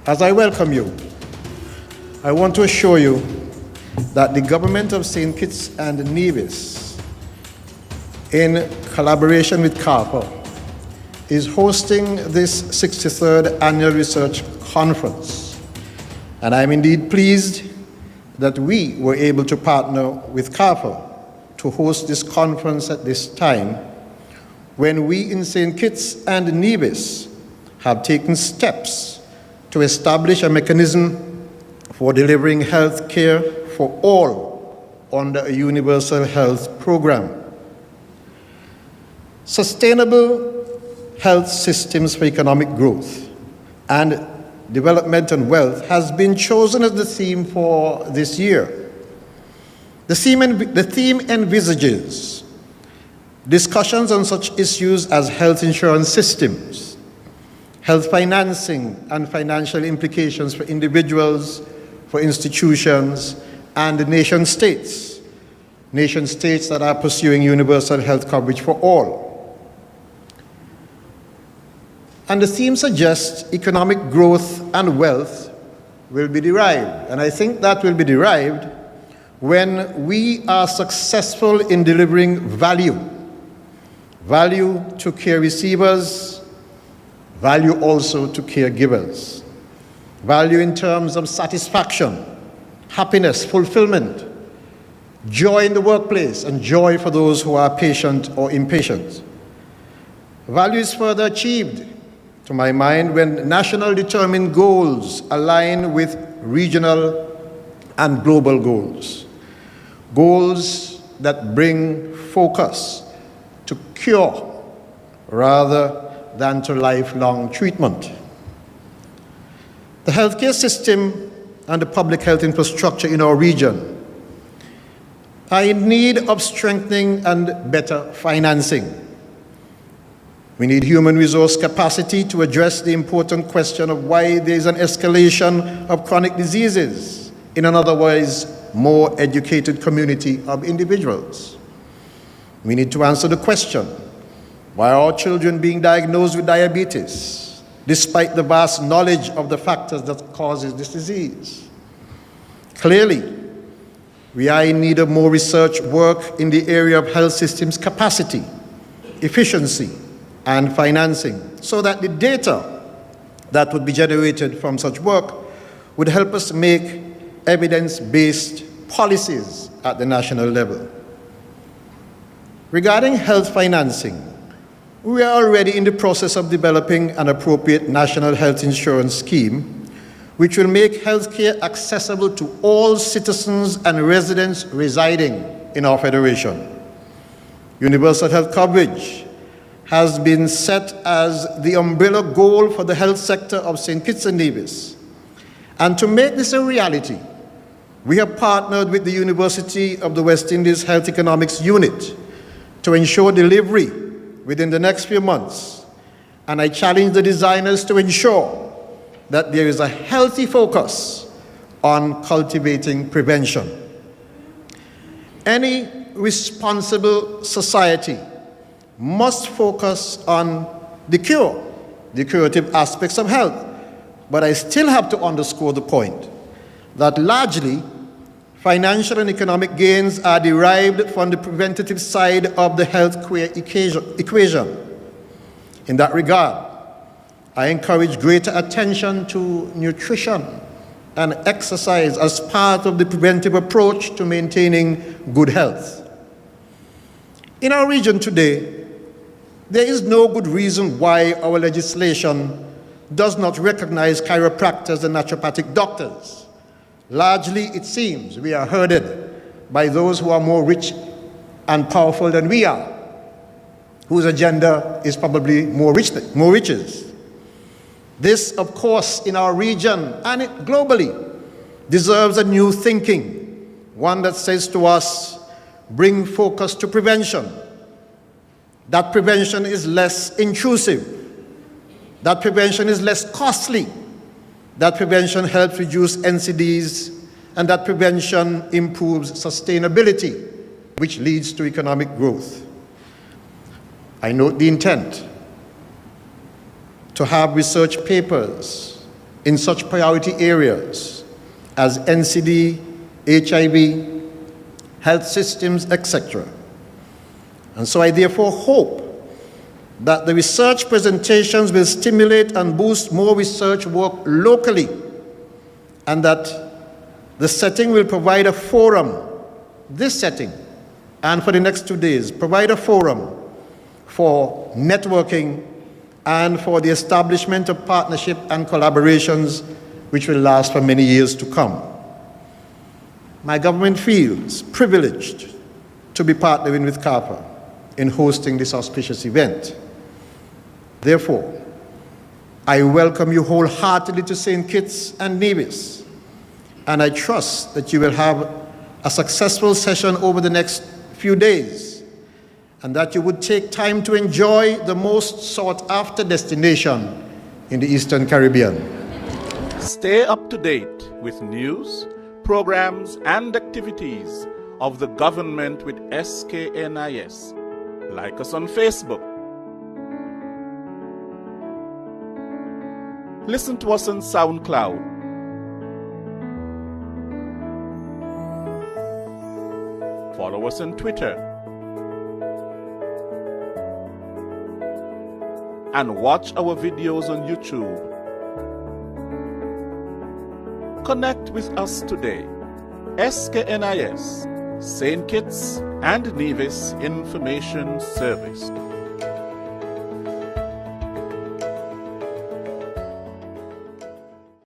As I welcome you, I want to assure you that the government of St. Kitts and Nevis, in collaboration with CARPHA, is hosting this 63rd Annual Research Conference. And I'm indeed pleased that we were able to partner with CARPHA to host this conference at this time when we in St. Kitts and Nevis have taken steps to establish a mechanism for delivering health care for all under a universal health program. Sustainable health systems for economic growth and development and wealth has been chosen as the theme for this year. The theme envisages discussions on such issues as health insurance systems, health financing and financial implications for individuals, for institutions, and nation states that are pursuing universal health coverage for all. And the theme suggests economic growth and wealth will be derived. And I think that will be derived when we are successful in delivering value to care receivers, value also to caregivers, value in terms of satisfaction, happiness, fulfillment, joy in the workplace, and joy for those who are patient or impatient. Value is further achieved, to my mind, when national determined goals align with regional and global goals. Goals that bring focus to cure rather than to lifelong treatment. The healthcare system and the public health infrastructure in our region are in need of strengthening and better financing. We need human resource capacity to address the important question of why there is an escalation of chronic diseases in an otherwise more educated community of individuals. We need to answer the question, why are our children being diagnosed with diabetes, despite the vast knowledge of the factors that causes this disease? Clearly, we are in need of more research work in the area of health systems capacity, efficiency, and financing, so that the data that would be generated from such work would help us make evidence-based policies at the national level. Regarding health financing, we are already in the process of developing an appropriate national health insurance scheme which will make healthcare accessible to all citizens and residents residing in our federation. Universal health coverage has been set as the umbrella goal for the health sector of St. Kitts and Nevis. And to make this a reality, we have partnered with the University of the West Indies Health Economics Unit to ensure delivery within the next few months. And I challenge the designers to ensure that there is a healthy focus on cultivating prevention. Any responsible society must focus on the curative aspects of health. But I still have to underscore the point that largely financial and economic gains are derived from the preventative side of the health care equation. In that regard, I encourage greater attention to nutrition and exercise as part of the preventive approach to maintaining good health. In our region today, there is no good reason why our legislation does not recognize chiropractors and naturopathic doctors. Largely, it seems, we are herded by those who are more rich and powerful than we are, whose agenda is probably more riches. This, of course, in our region and globally, deserves a new thinking, one that says to us, bring focus to prevention. That prevention is less intrusive. That prevention is less costly. That prevention helps reduce NCDs, and that prevention improves sustainability, which leads to economic growth. I note the intent to have research papers in such priority areas as NCD, HIV, health systems, etc. And so I therefore hope that the research presentations will stimulate and boost more research work locally, and that the setting will provide a forum, this setting, and for the next 2 days, provide a forum for networking and for the establishment of partnership and collaborations which will last for many years to come. My government feels privileged to be partnering with CARPHA in hosting this auspicious event. Therefore, I welcome you wholeheartedly to St. Kitts and Nevis, and I trust that you will have a successful session over the next few days, and that you would take time to enjoy the most sought-after destination in the Eastern Caribbean. Stay up to date with news, programs, and activities of the government with SKNIS. Like us on Facebook. Listen to us on SoundCloud. Follow us on Twitter. And watch our videos on YouTube. Connect with us today. SKNIS, St. Kitts and Nevis Information Service.